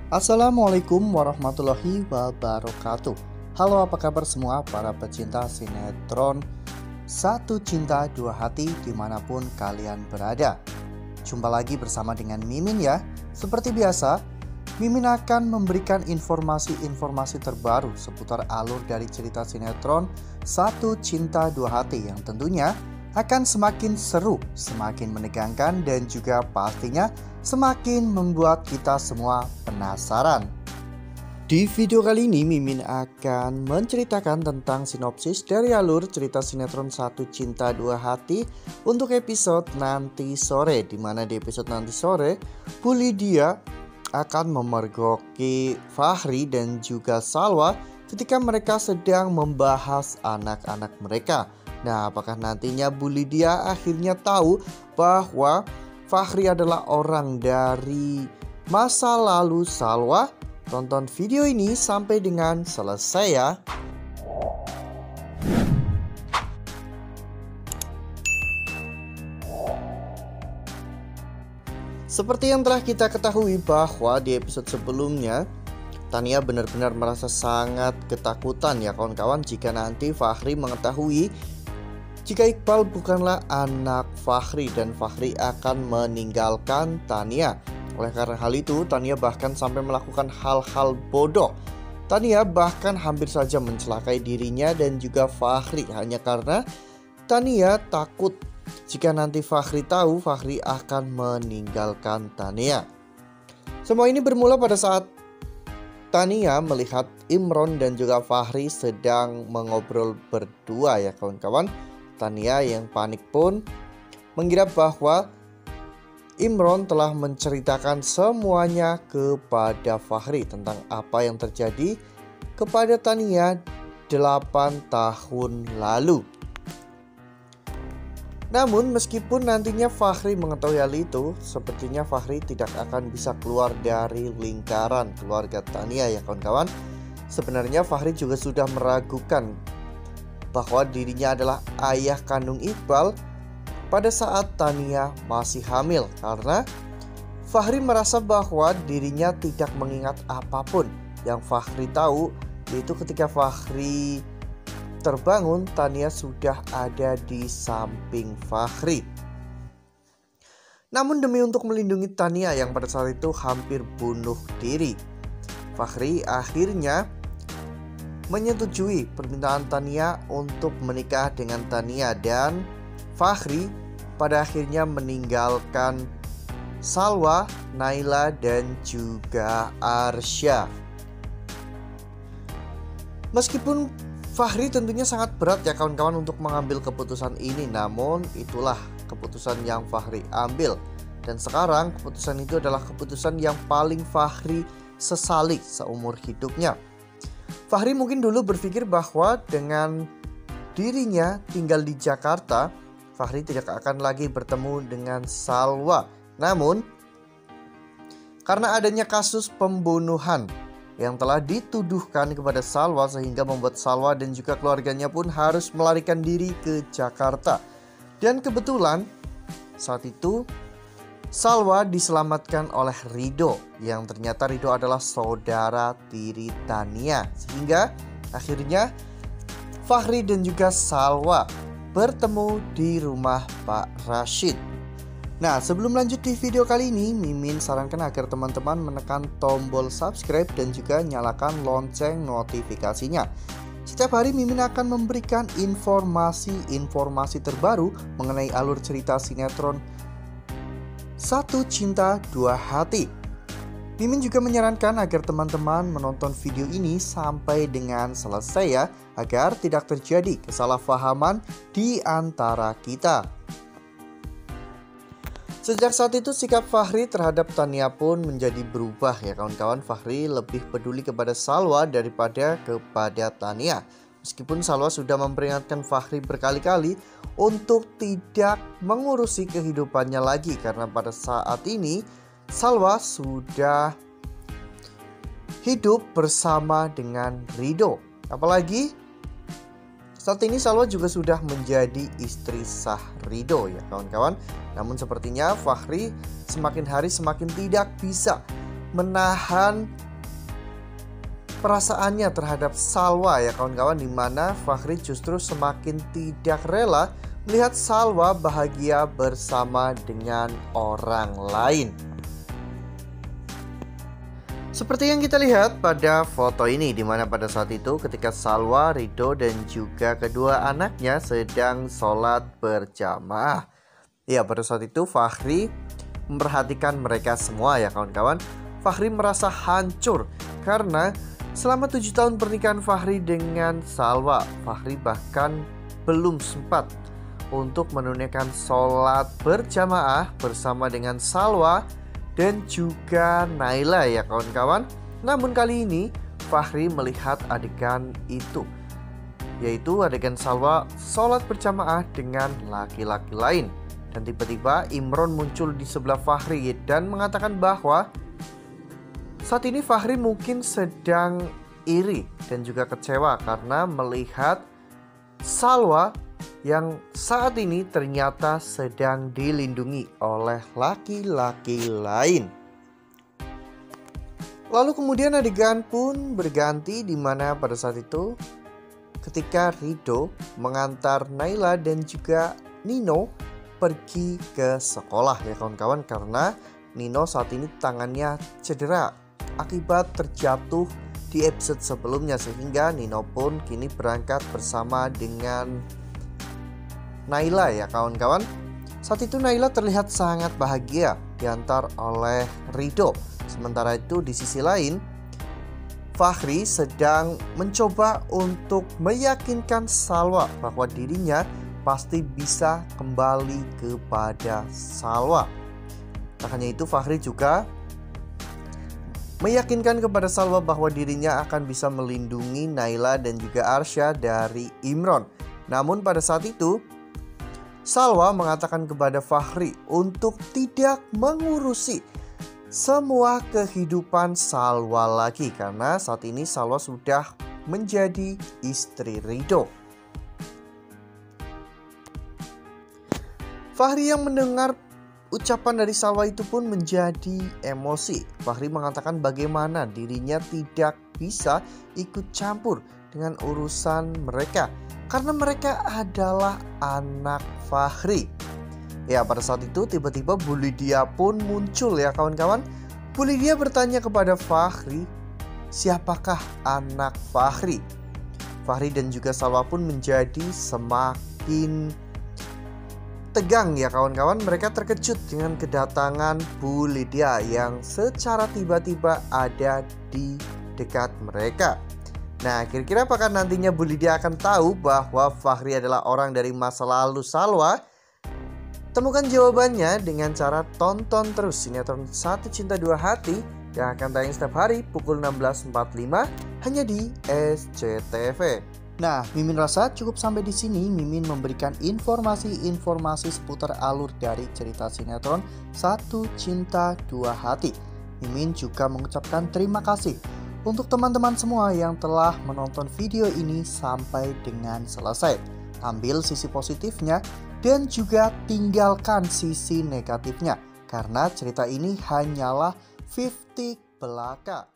Assalamualaikum warahmatullahi wabarakatuh. Halo, apa kabar semua para pecinta sinetron Satu Cinta Dua Hati dimanapun kalian berada. Jumpa lagi bersama dengan Mimin ya. Seperti biasa, Mimin akan memberikan informasi-informasi terbaru seputar alur dari cerita sinetron Satu Cinta Dua Hati yang tentunya akan semakin seru, semakin menegangkan, dan juga pastinya semakin membuat kita semua penasaran. Di video kali ini Mimin akan menceritakan tentang sinopsis dari alur cerita sinetron Satu Cinta Dua Hati untuk episode nanti sore, dimana di episode nanti sore Bu Lydia akan memergoki Fahri dan juga Salwa ketika mereka sedang membahas anak-anak mereka. Nah, apakah nantinya Bu Lydia akhirnya tahu bahwa Fahri adalah orang dari masa lalu Salwa? Tonton video ini sampai dengan selesai ya. Seperti yang telah kita ketahui bahwa di episode sebelumnya Tania benar-benar merasa sangat ketakutan ya kawan-kawan jika nanti Fahri mengetahui jika Iqbal bukanlah anak Fahri dan Fahri akan meninggalkan Tania. Oleh karena hal itu, Tania bahkan sampai melakukan hal-hal bodoh. Tania bahkan hampir saja mencelakai dirinya dan juga Fahri hanya karena Tania takut jika nanti Fahri tahu Fahri akan meninggalkan Tania. Semua ini bermula pada saat Tania melihat Imron dan juga Fahri sedang mengobrol berdua ya kawan-kawan. Tania yang panik pun mengira bahwa Imron telah menceritakan semuanya kepada Fahri tentang apa yang terjadi kepada Tania 8 tahun lalu. Namun meskipun nantinya Fahri mengetahui hal itu, sepertinya Fahri tidak akan bisa keluar dari lingkaran keluarga Tania ya kawan-kawan. Sebenarnya Fahri juga sudah meragukan bahwa dirinya adalah ayah kandung Iqbal pada saat Tania masih hamil, karena Fahri merasa bahwa dirinya tidak mengingat apapun. Yang Fahri tahu yaitu ketika Fahri terbangun, Tania sudah ada di samping Fahri. Namun demi untuk melindungi Tania yang pada saat itu hampir bunuh diri, Fahri akhirnya menyetujui permintaan Tania untuk menikah dengan Tania, dan Fahri pada akhirnya meninggalkan Salwa, Naila, dan juga Arsya. Meskipun Fahri tentunya sangat berat ya kawan-kawan untuk mengambil keputusan ini, namun itulah keputusan yang Fahri ambil. Dan sekarang keputusan itu adalah keputusan yang paling Fahri sesali seumur hidupnya. Fahri mungkin dulu berpikir bahwa dengan dirinya tinggal di Jakarta, Fahri tidak akan lagi bertemu dengan Salwa. Namun, karena adanya kasus pembunuhan yang telah dituduhkan kepada Salwa, sehingga membuat Salwa dan juga keluarganya pun harus melarikan diri ke Jakarta. Dan kebetulan saat itu Salwa diselamatkan oleh Rido, yang ternyata Rido adalah saudara tiri Tania. Sehingga akhirnya Fahri dan juga Salwa bertemu di rumah Pak Rashid. Nah, sebelum lanjut di video kali ini, Mimin sarankan agar teman-teman menekan tombol subscribe dan juga nyalakan lonceng notifikasinya. Setiap hari Mimin akan memberikan informasi-informasi terbaru mengenai alur cerita sinetron Satu Cinta Dua Hati. Mimin juga menyarankan agar teman-teman menonton video ini sampai dengan selesai ya, agar tidak terjadi kesalahpahaman di antara kita. Sejak saat itu sikap Fahri terhadap Tania pun menjadi berubah ya kawan-kawan. Fahri lebih peduli kepada Salwa daripada kepada Tania. Meskipun Salwa sudah memperingatkan Fahri berkali-kali untuk tidak mengurusi kehidupannya lagi, karena pada saat ini Salwa sudah hidup bersama dengan Rido. Apalagi saat ini Salwa juga sudah menjadi istri sah Rido ya kawan-kawan. Namun sepertinya Fahri semakin hari semakin tidak bisa menahan perasaannya terhadap Salwa ya kawan-kawan, dimana Fahri justru semakin tidak rela melihat Salwa bahagia bersama dengan orang lain. Seperti yang kita lihat pada foto ini, dimana pada saat itu ketika Salwa, Ridho dan juga kedua anaknya sedang sholat berjamaah. Ya, pada saat itu Fahri memperhatikan mereka semua ya kawan-kawan. Fahri merasa hancur karena selama 7 tahun pernikahan Fahri dengan Salwa, Fahri bahkan belum sempat untuk menunaikan sholat berjamaah bersama dengan Salwa dan juga Naila ya kawan-kawan. Namun kali ini Fahri melihat adegan itu, yaitu adegan Salwa sholat berjamaah dengan laki-laki lain. Dan tiba-tiba Imron muncul di sebelah Fahri dan mengatakan bahwa saat ini Fahri mungkin sedang iri dan juga kecewa karena melihat Salwa yang saat ini ternyata sedang dilindungi oleh laki-laki lain. Lalu kemudian adegan pun berganti, di mana pada saat itu ketika Ridho mengantar Naila dan juga Nino pergi ke sekolah ya kawan-kawan, karena Nino saat ini tangannya cedera akibat terjatuh di episode sebelumnya, sehingga Nino pun kini berangkat bersama dengan Naila ya kawan-kawan. Saat itu Naila terlihat sangat bahagia diantar oleh Ridho. Sementara itu di sisi lain Fahri sedang mencoba untuk meyakinkan Salwa bahwa dirinya pasti bisa kembali kepada Salwa. Tak hanya itu, Fahri juga meyakinkan kepada Salwa bahwa dirinya akan bisa melindungi Naila dan juga Arsya dari Imron. Namun pada saat itu Salwa mengatakan kepada Fahri untuk tidak mengurusi semua kehidupan Salwa lagi, karena saat ini Salwa sudah menjadi istri Ridho. Fahri yang mendengar ucapan dari Salwa itu pun menjadi emosi. Fahri mengatakan bagaimana dirinya tidak bisa ikut campur dengan urusan mereka karena mereka adalah anak Fahri. Ya, pada saat itu tiba-tiba Bu Lydia pun muncul ya kawan-kawan. Bu Lydia bertanya kepada Fahri, siapakah anak Fahri? Fahri dan juga Salwa pun menjadi semakin tegang ya kawan-kawan. Mereka terkejut dengan kedatangan Bu Lydia yang secara tiba-tiba ada di dekat mereka. Nah, kira-kira apakah nantinya Bu Lydia akan tahu bahwa Fahri adalah orang dari masa lalu Salwa? Temukan jawabannya dengan cara tonton terus sinetron Satu Cinta Dua Hati yang akan tayang setiap hari pukul 16.45 hanya di SCTV. Nah, Mimin rasa cukup sampai di sini. Mimin memberikan informasi-informasi seputar alur dari cerita sinetron Satu Cinta Dua Hati. Mimin juga mengucapkan terima kasih untuk teman-teman semua yang telah menonton video ini sampai dengan selesai. Ambil sisi positifnya dan juga tinggalkan sisi negatifnya, karena cerita ini hanyalah 50 belaka.